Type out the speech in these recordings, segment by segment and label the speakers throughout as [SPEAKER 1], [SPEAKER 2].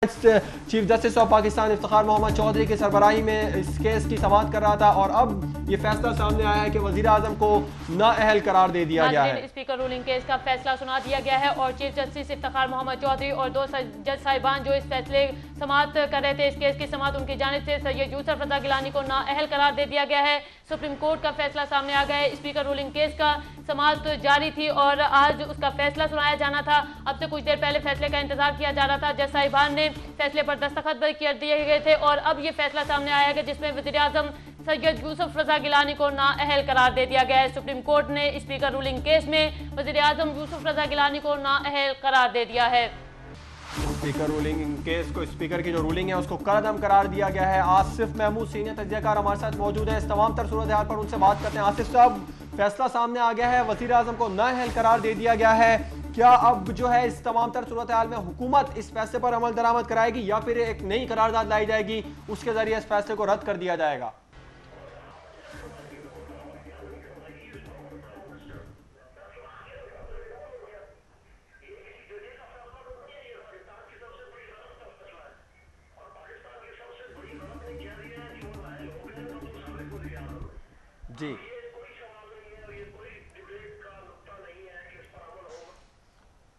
[SPEAKER 1] Next chief justice of Pakistan Iftikhar Mohammad Chaudhry की सरबराही में इस केस की समाअत कर रहा था और अब ये फैसला सामने आया है कि वजीर आजम को नाअहल करार दे दिया गया है।
[SPEAKER 2] स्पीकर रूलिंग केस का फैसला सुना दिया गया है और चीफ जस्टिस इफ्तिखार मोहम्मद चौधरी और दो जज साहिबान जो इस फैसले समाअत कर रहे थे, इस केस की समाअत उनकी जानिब से सैयद यूसुफ रजा गिलानी को नाअहल करार दे दिया गया है। सुप्रीम कोर्ट का फैसला सामने आ गया है। स्पीकर रूलिंग केस का समाअत जारी थी और आज उसका फैसला सुनाया जाना था। अब से कुछ देर पहले फैसले का इंतजार किया जा रहा था। जज साहिबान ने फैसले पर दस्तखत कर दिए गए थे और अब ये फैसला सामने आया है जिसमें वज़ीर आज़म सैयद यूसुफ रजा गिलानी को नाअहल करार दे दिया गया है। सुप्रीम कोर्ट ने स्पीकर रूलिंग केस में वज़ीर आज़म यूसुफ रजा गिलानी को नाअहल करार दे दिया है।
[SPEAKER 1] स्पीकर रूलिंग केस को स्पीकर की जो रूलिंग है उसको कलअदम करार दिया गया है। आसिफ महमूद सीनियर तज्जियाकार हमारे साथ मौजूद है। इस तमाम तर सूरत हाल पर उनसे बात करते हैं। आसिफ साहब, फैसला सामने आ गया है, वज़ीर आज़म को नाअहल करार दे दिया गया है। क्या अब जो है इस तमाम तर सूरत हाल में हुकूमत इस फैसले पर अमल दरामद कराएगी या फिर एक नई करारदाद लाई जाएगी, उसके जरिए इस फैसले को रद्द कर दिया जाएगा? जी,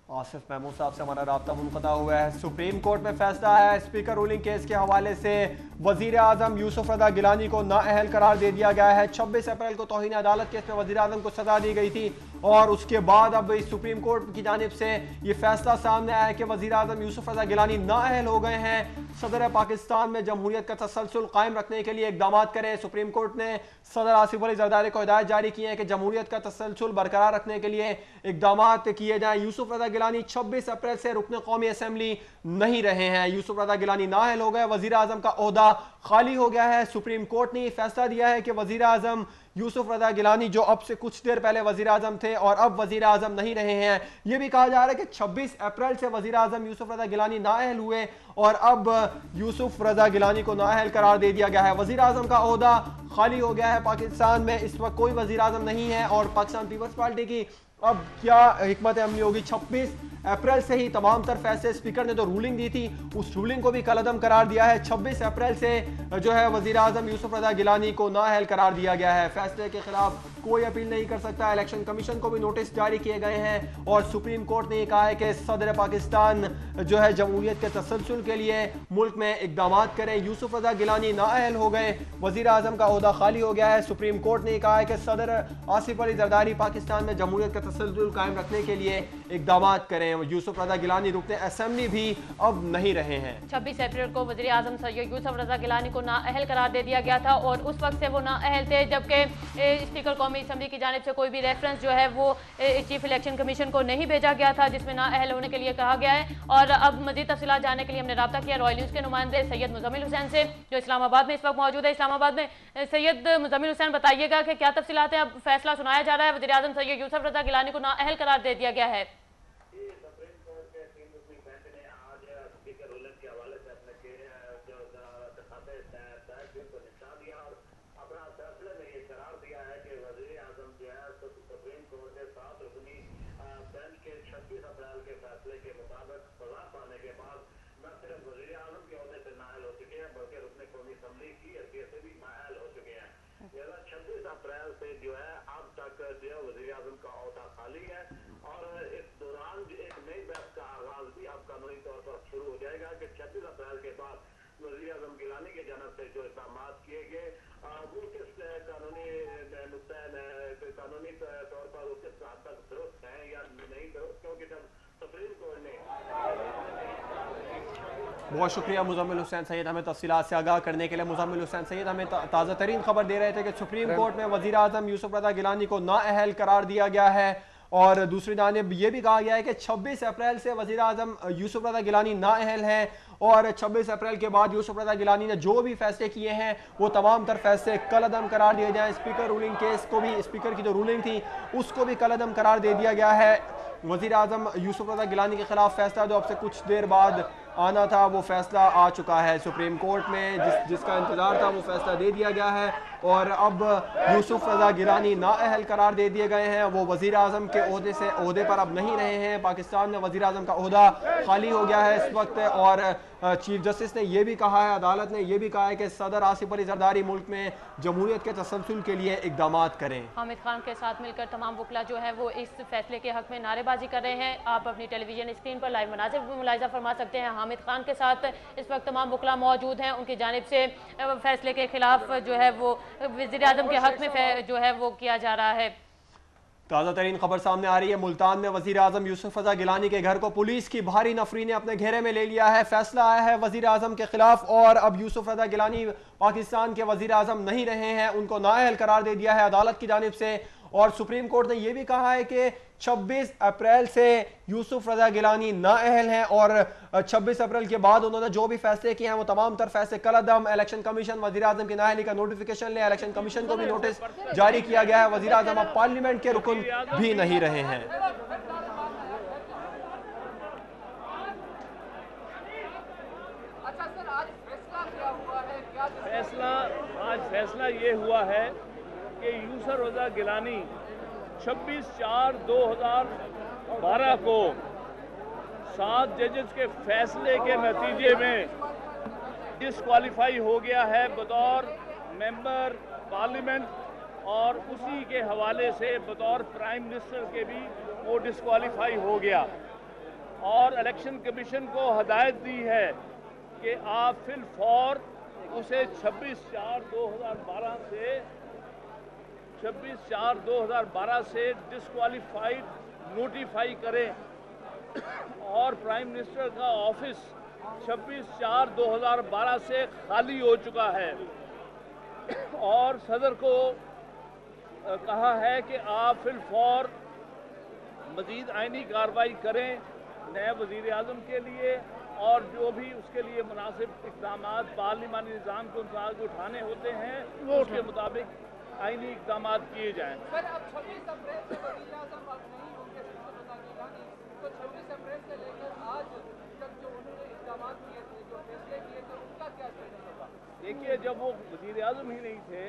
[SPEAKER 1] आसिफ महमूद साहब से हमारा राब्ता मुनक़ता हुआ है। सुप्रीम कोर्ट में फैसला है स्पीकर रूलिंग केस के हवाले से वजीर आजम यूसुफ रजा गिलानी को नाअहल करार दे दिया गया है। 26 अप्रैल को तौहीन अदालत केस में वजीर आजम को सजा दी गई थी और उसके बाद अब सुप्रीम कोर्ट की जानिब से ये फैसला सामने आया है कि वजीर आजम यूसुफ रजा गिलानी नाअहल हो गए हैं। सदर पाकिस्तान में जमहूरियत का तसलसल कायम रखने के लिए इकदाम करें। सुप्रीम कोर्ट ने सदर आसिफ अली जरदारी को हिदायत जारी की है कि जमहूरियत का तसलसल बरकरार रखने के लिए इकदाम किए जाएं। यूसुफ रजा गिलानी 26 अप्रैल से रुकन कौमी असम्बली नहीं रहे हैं। यूसुफ रजा गिलानी नाअहल हो गए, वजीर आजम का ओहदा खाली हो गया है। सुप्रीम कोर्ट ने फैसला दिया है कि वजीर आजम यूसुफ रजा गिलानी जो अब से कुछ देर पहले वजीर आजम थे और अब वजीर आजम नहीं रहे हैं। यह भी कहा जा रहा है कि 26 अप्रैल से वजीर आजम यूसुफ रजा गिलानी नाअहल हुए और अब यूसुफ रजा गिलानी को नाअहल करार दे दिया गया है। वजीर आजम का ओहदा खाली हो गया है। पाकिस्तान में इस वक्त कोई वजीर आजम नहीं है और पाकिस्तान पीपल्स पार्टी की अब क्या हिकमत अमली होगी। 26 अप्रैल से ही तमाम तर फैसले, स्पीकर ने तो रूलिंग दी थी, उस रूलिंग को भी कलअदम करार दिया है। 26 अप्रैल से जो है वजीर आजम यूसुफ रजा गिलानी को नाअहल करार दिया गया है। फैसले के खिलाफ कोई अपील नहीं कर सकता। इलेक्शन कमीशन को भी नोटिस जारी किए गए हैं और सुप्रीम कोर्ट ने कहा है कि सदर पाकिस्तान जो है जमहूरियत के तसलसल के लिए मुल्क में इकदाम करें। यूसुफ रजा गिलानी नाअहल हो गए, वजीर आजम का ओहदा खाली हो गया है। सुप्रीम कोर्ट ने कहा है कि सदर आसिफ अली जरदारी पाकिस्तान में जमहूरियत का तसलसल कायम रखने के लिए इकदाम करें। यूसुफ रजा गिलानी रुकने असेंबली भी अब नहीं रहे हैं।
[SPEAKER 2] 26 अप्रैल को वज़ीर आज़म सैयद यूसुफ रजा गिलानी को नाअहल करार दे दिया गया था और उस वक्त से वो नाअहल थे, जबकि स्पीकर कौमी असम्बली की जानिब से कोई भी रेफरेंस जो है वो चीफ इलेक्शन कमीशन को नहीं भेजा गया था जिसमें नाअहल होने के लिए कहा गया है। और अब मज़ीद तफसीलात जानने के लिए हमने रब्ता किया रॉयल न्यूज़ के नुमाइंदे सैयद मुज़म्मिल हुसैन से, जो इस्लामाबाद में इस वक्त मौजूद है। इस्लामाबाद में सैयद मुज़म्मिल हुसैन, बताइएगा कि क्या तफसीलात है। अब फैसला सुनाया जा रहा है, वज़ीर आज़म सैयद यूसुफ रजा गिलानी को नाअहल करार दे दिया गया है।
[SPEAKER 3] अप्रैल से जो है अब तक जो है वज़ीर आज़म का ओहदा खाली है और इस दौरान एक नई बहस का आगाज भी अब कानूनी तौर पर शुरू हो जाएगा कि 26 अप्रैल के बाद वज़ीर आज़म गिलानी की जानब से जो इक़दाम किए गए वो किस कानूनी तौर पर वो किस हद तक दुरुस्त है या नहीं दुरुस्त, क्योंकि जब सुप्रीम कोर्ट ने
[SPEAKER 1] बहुत शुक्रिया मुज़म्मिल हुसैन सैयद हमें तफसीलात से आगाह करने के लिए। मुज़म्मिल हुसैन सैयद हमें ताज़ा तरीन खबर दे रहे थे कि सुप्रीम कोर्ट में वज़ीर आज़म यूसुफ रजा गिलानी को नाअहल करार दिया गया है और दूसरी जानिब ये भी कहा गया है कि 26 अप्रैल से वज़ीर आज़म यूसुफ रजा गिलानी नाअहल हैं और 26 अप्रैल के बाद यूसुफ रजा गिलानी ने जो भी फैसले किए हैं वो तमाम तर फैसले कलअदम करार दिए जाएँ। स्पीकर रूलिंग केस को भी, स्पीकर की जो रूलिंग थी उसको भी कलअदम करार दे दिया गया है। वज़ीर आज़म यूसुफ रजा गिलानी के खिलाफ फैसला जो अब से कुछ देर बाद आना था वो फैसला आ चुका है सुप्रीम कोर्ट में, जिसका इंतजार था वो फैसला दे दिया गया है और अब यूसुफ रजा गिलानी नाअहल करार दे दिए गए हैं। वो वज़ीर आज़म के ओहदे पर अब नहीं रहे हैं। पाकिस्तान में वज़ीर आज़म का ओहदा खाली हो गया है इस वक्त और चीफ जस्टिस ने यह भी कहा है, अदालत ने यह भी कहा है कि सदर आसिफ अली जरदारी मुल्क में जमहूरियत के तसलसल के लिए इकदाम करें।
[SPEAKER 2] हामिद खान के साथ मिलकर तमाम वकला जो है वो इस फैसले के हक में नारेबाजी कर रहे हैं। आप अपनी टेलीविजन स्क्रीन पर लाइव मनाजिर मुलाहिजा फरमा सकते हैं। हामिद खान के साथ इस वक्त तमाम वकला मौजूद हैं। उनकी जानिब से फैसले के खिलाफ जो है वो वज़ीर आज़म के हक में जो है वो किया जा रहा है।
[SPEAKER 1] ताज़ा तरीन खबर सामने आ रही है, मुल्तान में वज़ीर आज़म यूसुफ रज़ा गिलानी के घर को पुलिस की भारी नफरी ने अपने घेरे में ले लिया है। फैसला आया है वज़ीर आज़म के खिलाफ और अब यूसुफ रज़ा गिलानी पाकिस्तान के वज़ीर आज़म नहीं रहे हैं, उनको नाअहल करार दे दिया है अदालत की जानिब से। और सुप्रीम कोर्ट ने यह भी कहा है कि 26 अप्रैल से यूसुफ रज़ा गिलानी नाअहल हैं और 26 अप्रैल के बाद उन्होंने जो भी फैसले किए हैं वो तमाम तर फैसले कलअदम। इलेक्शन कमीशन वज़ीर आज़म की नाअहली का नोटिफिकेशन ले, इलेक्शन कमीशन को भी नोटिस जारी किया गया है। वज़ीर आज़म अब पार्लियामेंट के रुकन भी नहीं रहे हैं।
[SPEAKER 4] फैसला ये हुआ है कि यूसुफ रज़ा गिलानी 26/4/2012 को 7 जजेस के फैसले के नतीजे में डिस्क्वालीफाई हो गया है बतौर मेंबर पार्लियामेंट और उसी के हवाले से बतौर प्राइम मिनिस्टर के भी वो डिस्क्वालीफाई हो गया और इलेक्शन कमीशन को हदायत दी है कि आप फिल फौर उसे 26/4/2012 से डिस्क्वालीफाइड नोटिफाई करें और प्राइम मिनिस्टर का ऑफिस 26/4/2012 से खाली हो चुका है और सदर को कहा है कि आप फिल फौर मजीद आइनी कार्रवाई करें नए वज़ीर आज़म के लिए और जो भी उसके लिए मुनासिब इक़दाम पार्लिमानी निज़ाम के अनुसार उठाने होते हैं वो उसके मुताबिक आइनी इक़दाम किए जाएँ।
[SPEAKER 5] सर अब 26 अप्रैल से वज़ीर आज़म अब नहीं होंगे तो 26 अप्रैल से लेकर आज तक जो उन्होंने इक़दाम किए थे, जो फैसले किए थे, उनका क्या स्टेटस होगा?
[SPEAKER 4] देखिए, जब वो वज़ीर आज़म ही नहीं थे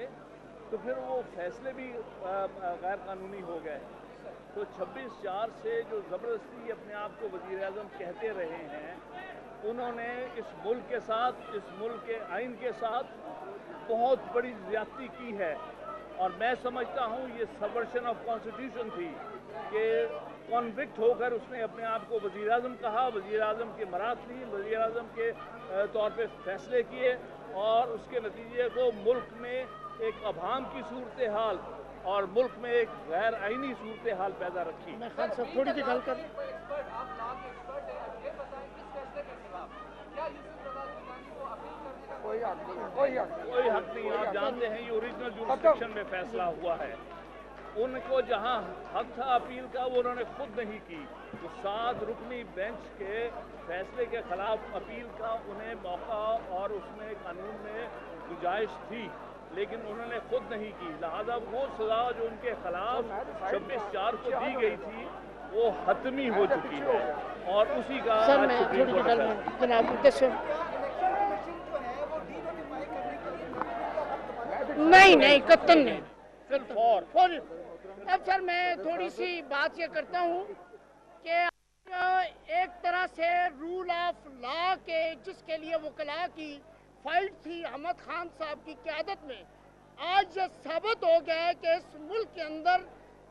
[SPEAKER 4] तो फिर वो फैसले भी गैर कानूनी हो गए। तो 26/4 से जो ज़बरदस्ती अपने आप को वज़ीर आज़म कहते रहे हैं, उन्होंने इस मुल्क के साथ, इस मुल्क के आइन के साथ बहुत बड़ी ज़्यादती की है और मैं समझता हूँ ये सबवर्शन ऑफ कॉन्स्टिट्यूशन थी कि कॉन्विक्ट होकर उसने अपने आप को वज़ीर आज़म कहा, वज़ीर आज़म के मराद ली, वज़ीर आज़म के तौर पे फैसले किए और उसके नतीजे को मुल्क में एक अभाम की सूरत हाल और मुल्क में एक गैर आइनी सूरत हाल पैदा रखी।
[SPEAKER 5] मैं खान साहब थोड़ी सी गल कर एक्सपर्ट, आप लॉ के एक्सपर्ट हैं, अब ये बताएं इस फैसले के खिलाफ क्या यूसुफ रज़ा गिलानी को अपील करने का कोई हक नहीं?
[SPEAKER 4] कोई हक नहीं। आप जानते हैं ये ओरिजिनल जुरिस्डिक्शन में फैसला हुआ है। उनको जहां हक था अपील का वो उन्होंने खुद नहीं की। तो 7 रुकनी बेंच के फैसले के खिलाफ अपील का उन्हें मौका और उसमें कानून में गुंजाइश थी लेकिन उन्होंने खुद नहीं की। लिहाजा वो सजा जो उनके खिलाफ 26/4 को दी गई थी वो हतमी हो चुकी है और उसी का आज सुप्रीम कोर्ट है।
[SPEAKER 6] नहीं कतन नहीं। अब सर मैं थोड़ी सी बात ये करता हूँ कि एक तरह से रूल ऑफ लॉ के जिसके लिए वकला की फाइट थी अहमद खान साहब की क़यादत में, आज ये साबित हो गया है कि इस मुल्क के अंदर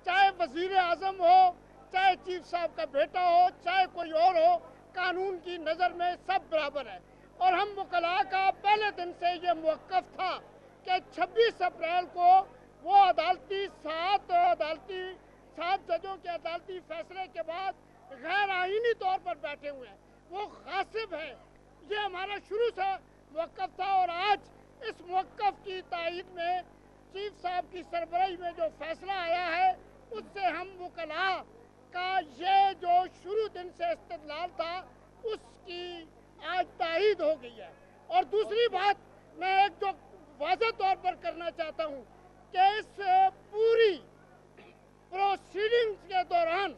[SPEAKER 6] चाहे वज़ीर आज़म हो, चाहे चीफ साहब का बेटा हो, चाहे कोई और हो, कानून की नज़र में सब बराबर है। और हम वकला का पहले दिन से ये मौक़िफ़ था कि 26 अप्रैल को वो सात जजों के अदालती फैसले के बाद गैर आइनी तौर पर बैठे हुए हैं, वो गासिब है। ये हमारा शुरू से मौक़िफ़ था और आज इस मौक़िफ़ की तायीद में चीफ साहब की सरबराही में जो फैसला आया है उससे हम वकला का ये जो शुरू दिन से इस्तेदलाल था उसकी आज तायीद हो गई है। और दूसरी बात मैं एक जो वाज़ेह तौर पर करना चाहता हूँ कि इस पूरी प्रोसीडिंग्स के दौरान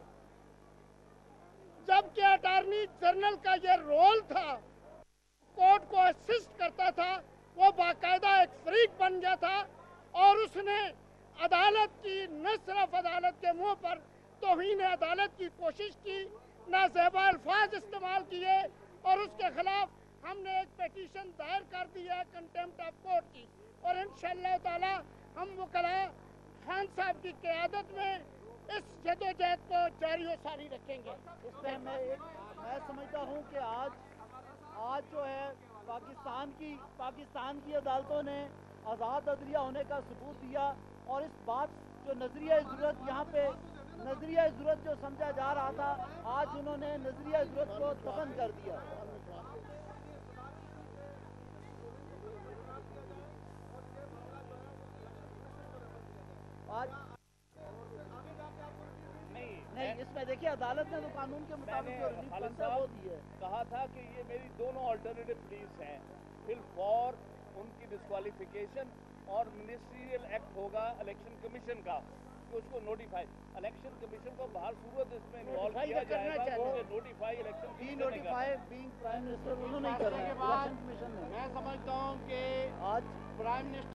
[SPEAKER 6] जबकि अटॉर्नी जनरल का ये रोल था, कोर्ट को असिस्ट करता था, वो बाकायदा एक फ्रीक बन गया था और उसने अदालत की न सिर्फ अदालत के मुंह पर तौहीन अदालत की कोशिश की, नाज़ेबा अल्फाज इस्तेमाल किए और उसके खिलाफ हमने एक पिटीशन दायर कर दी है कंटेम्प्ट ऑफ कोर्ट की, और इंशाअल्लाह ताला हम वकला खान साहब की क़यादत में इस जदोजहद को जारी व सारी रखेंगे।
[SPEAKER 7] इसमें मैं समझता हूँ कि आज जो है पाकिस्तान की अदालतों ने आज़ाद अदलिया होने का सबूत दिया, और इस बात जो नज़रिया ज़रूरत यहाँ पे नज़रिया ज़रूरत जो समझा जा रहा था, आज उन्होंने नज़रिया ज़रूरत को दफन कर दिया। आज नहीं, इसमें देखिए अदालत ने तो कानून के मुताबिक जो रिलीफ बनता है वो दी है।
[SPEAKER 4] कहा था कि ये मेरी दोनों अल्टरनेटिव प्लीज हैं, फिल फॉर उनकी डिस्क्वालिफिकेशन और मिनिस्ट्रियल एक्ट होगा इलेक्शन कमीशन का, कि उसको नोटिफाई, इलेक्शन कमीशन को बाहर सूरत इसमें इन्वॉल्व किया जाएगा, notify election
[SPEAKER 7] being prime minister उन्होंने ही करना है इलेक्शन कमीशन ने।
[SPEAKER 6] मैं समझता हूँ कि
[SPEAKER 7] आज
[SPEAKER 6] प्राइम मिनिस्टर